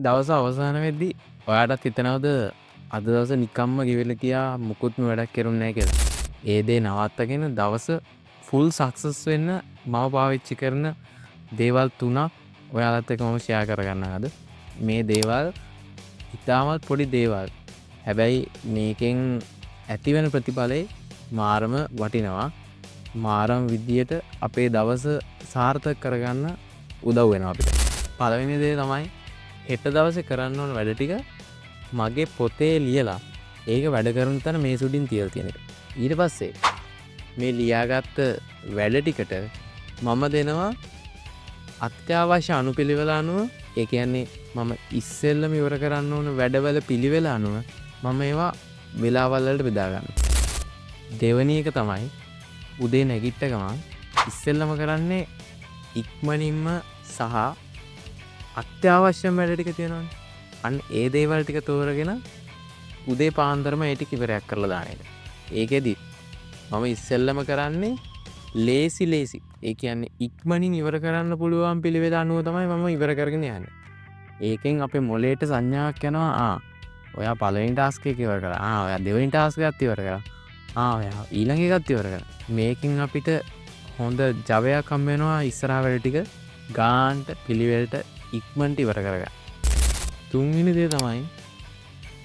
දවස අවසාන වෙද්දී ඔයාටත් හිතනවද අද දවස නිකම්ම ගෙවිලා ගියා මුකුත්ම වැඩක් කරුන්නේ නැහැ කියලා. ඒ දේ නවත්තගෙන දවස ෆුල් සක්සස් වෙන්න මම පාවිච්චි කරන දේවල් 3ක් ඔයාලත් එක්ක මම ෂෙයා කරගන්නම් අද. මේ දේවල් ඉතාමත් පොඩි දේවල්. හැබැයි මේකෙන් ඇතිවෙන ප්‍රතිඵලේ මාරම වටිනවා. මාරම විදියට අපේ දවස සාර්ථක කරගන්න උදව් වෙනවා අපිට. පළවෙනි දේ තමයි හෙට දවසේ කරන්න ඕන වැඩ ටික මගේ පොතේ ලියලා ඒක වැඩ කරන තැන මේ සුඩින් තියලා තියෙන එක. ඊට පස්සේ මේ ලියාගත්ත වැඩ ටිකට මම දෙනවා අත්‍යවශ්‍ය අනුපිළිවෙල අනුව, ඒ කියන්නේ මම ඉස්සෙල්ලම ඉවර කරන්න ඕන වැඩවල පිළිවෙල අනුව මම ඒවා වෙලාවල් වලට බෙදා ගන්නවා. දෙවෙනි එක තමයි උදේ නැගිට්ට ගමන් ඉස්සෙල්ලම කරන්නේ ඉක්මනින්ම සහ අත්‍යවශ්‍යම වැඩ ටික තියෙනවනේ. අන්න ඒ දේවල් ටික තෝරගෙන උදේ පාන්දරම ඒ ටික ඉවරයක් කරලා දාන එක. ඒකෙදි මම ඉස්සෙල්ලම කරන්නේ ලේසි. ඒ කියන්නේ ඉක්මනින් ඉවර කරන්න පුළුවන් පිළිවෙල අනුව තමයි මම ඉවර කරගෙන යන්නේ. ඒකෙන් අපේ මොලේට සංඥාවක් යනවා. ඔයා පළවෙනි ටාස්ක් එක ඉවර කරා. ඔයා දෙවෙනි ටාස්ක් එකත් ඉවර කරා. ඔයා ඊළඟ එකත් ඉවර කරා. මේකෙන් අපිට හොඳ ජවයක් හම්බ වෙනවා ඉස්සරහ වැඩ ටික ගාන්ට පිළිවෙලට ඉක්මනට ඉවර කරගන්න. තුන්වෙනි දේ තමයි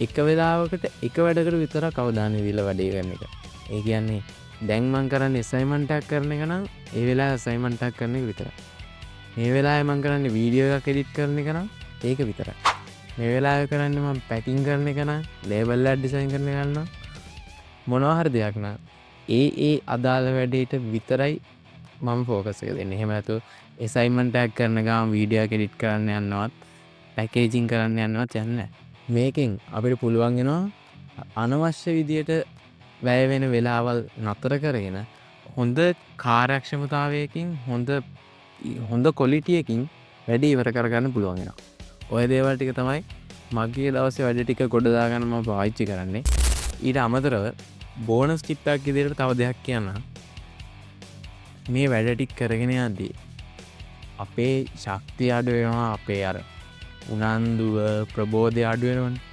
එක වෙලාවකට එක වැඩකට විතරක් අවධානය දීලා වැඩේ කරන එක. ඒ කියන්නේ දැන් මම කරන්නේ අසයින්මන්ට් එකක් කරන එක නම් ඒ වෙලාවේ අසයින්මන්ට් එකක් කරන එක විතරයි. මේ වෙලාවේ මම කරන්නේ වීඩියෝ එකක් එඩිට් කරන එක නම් ඒක විතරයි. මේ වෙලාවේ කරන්නේ මම පැකින් කරන එක නම් ලේබල් එකක් ඩිසයින් කරන එක නම් මොනවා හරි දෙයක් නම් ඒ අදාළ වැඩේට විතරයි මම ෆෝකස් එක දෙන්නේ. එහෙම නැතුව අසයින්මන්ට් එකක් කරන ගමන් වීඩියෝ එක එඩිට් කරන්න යන්නවත් පැකේජින් කරන්න යන්නවත් යන්නේ නැහැ. මේකෙන් අපිට පුළුවන් වෙනවා අනවශ්‍ය විදියට වැය වෙන වෙලාවල් නතර කරගෙන හොඳ කාර්යක්ෂමතාවයකින් හොඳ ක්වොලිටියකින් වැඩේ ඉවර කරගන්න පුළුවන් වෙනවා. ඔය දේවල් ටික තමයි මගේ දවසේ වැඩ ටික ගොඩ දාගන්න මම පාවිච්චි කරන්නේ. ඊට අමතරව බෝනස් ටිප් එකක් විදියට තව දෙයක් කියන්නම්. මේ වැඩ ටික කරගෙන යද්දී අපේ ශක්තිය අඩු වෙනවා, අපේ අර උනන්දුව ප්‍රබෝධය අඩු වෙනවනේ.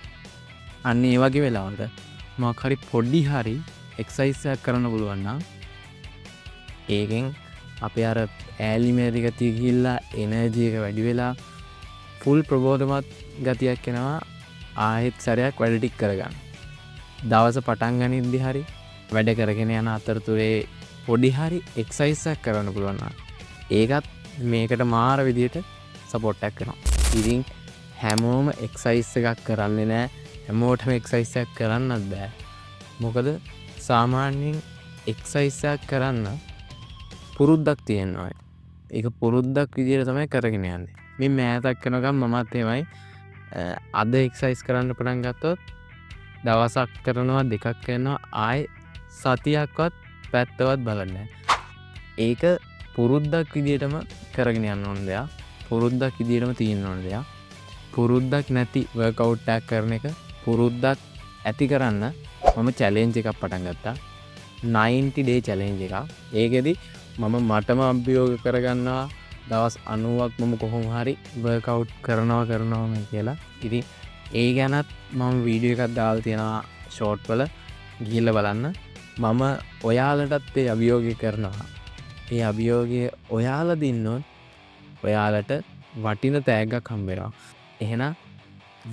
අන්න ඒ වගේ වෙලාවකට මොකක් හරි පොඩි හරි එක්සර්සයිස් එකක් කරන්න පුළුවන් නම් ඒකෙන් අපේ අර ඈලිමේ ගතිය ගිහිල්ලා එනර්ජි එක වැඩි වෙලා ෆුල් ප්‍රබෝධමත් ගතියක් එනවා. ආයෙත් සැරයක් වැඩ ටික කරගන්න. දවස පටන් ගනිද්දි හරි වැඩ කරගෙන යන අතරතුරේ පොඩි හරි එක්සර්සයිස් එකක් කරන්න පුළුවන් නම් ඒකත් මේකට මාර විදියට සපෝට් එකක් වෙනවා. ඉතින් හැමෝම එක්සර්සයිස් එකක් කරන්නේ නැහැ. හැමෝටම එක්සර්සයිස් එකක් කරන්නත් බෑ. මොකද සාමාන්‍යයෙන් එක්සර්සයිස් එකක් කරන්න පුරුද්දක් තියෙනවා. ඒක පුරුද්දක් විදියට තමයි කරගෙන යන්නේ. මේ මෑතක් යනකම් මමත් එහෙමයි. අද එක්සර්සයිස් කරන්න පටන් ගත්තොත් දවසක් කරනවා, දෙකක් කරනවා, ආයේ සතියක්වත් පැත්තවත් බලන්නේ නැහැ. ඒක පුරුද්දක් විදියටම කරගෙන යන්න ඕන දෙයක්. පුරුද්දක් විදියටම තියෙන්න ඕන දෙයක්. පුරුද්දක් නැති වර්කවුට් එකක් කරන එක පුරුද්දක් ඇති කරන්න මම චැලෙන්ජ් එකක් පටන් ගත්තා. 90 day challenge එකක්. ඒකෙදි මම මටම අභියෝග කරගන්නවා දවස් 90ක් මම කොහොම හරි වර්කවුට් කරනවා කියලා. ඉතින් ඒ ගැනත් මම වීඩියෝ එකක් දාලා තියෙනවා ෂෝට් වල. ගිහිල්ලා බලන්න. මම ඔයාලටත් ඒ අභියෝගය කරනවා. ඒ අභියෝගය ඔයාලා දින්නොත් ඔයාලට වටින තෑග්ගක් හම්බ වෙනවා. එහෙනම්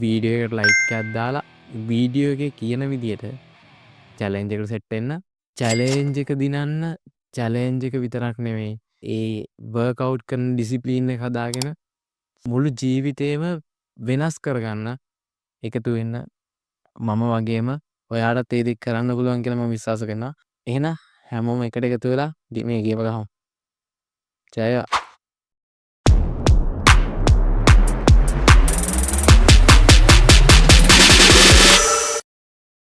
වීඩියෝ එකට ලයික් එකක් දාලා වීඩියෝ එකේ කියන විදියට චැලෙන්ජ් එකට සෙට් වෙන්න. චැලෙන්ජ් එක දිනන්න. චැලෙන්ජ් එක විතරක් නෙමෙයි, ඒ වර්කවුට් කරන ඩිසිප්ලින් එක හදාගෙන මුළු ජීවිතේම වෙනස් කරගන්න එකතු වෙන්න. මම වගේම ඔයාලට ඒ දේ කරන්න පුළුවන් කියලා මම විශ්වාස කරනවා. එහෙනම් හැමෝම එකට එකතු වෙලා මේ ගේම ගහමු. ජය වේවා.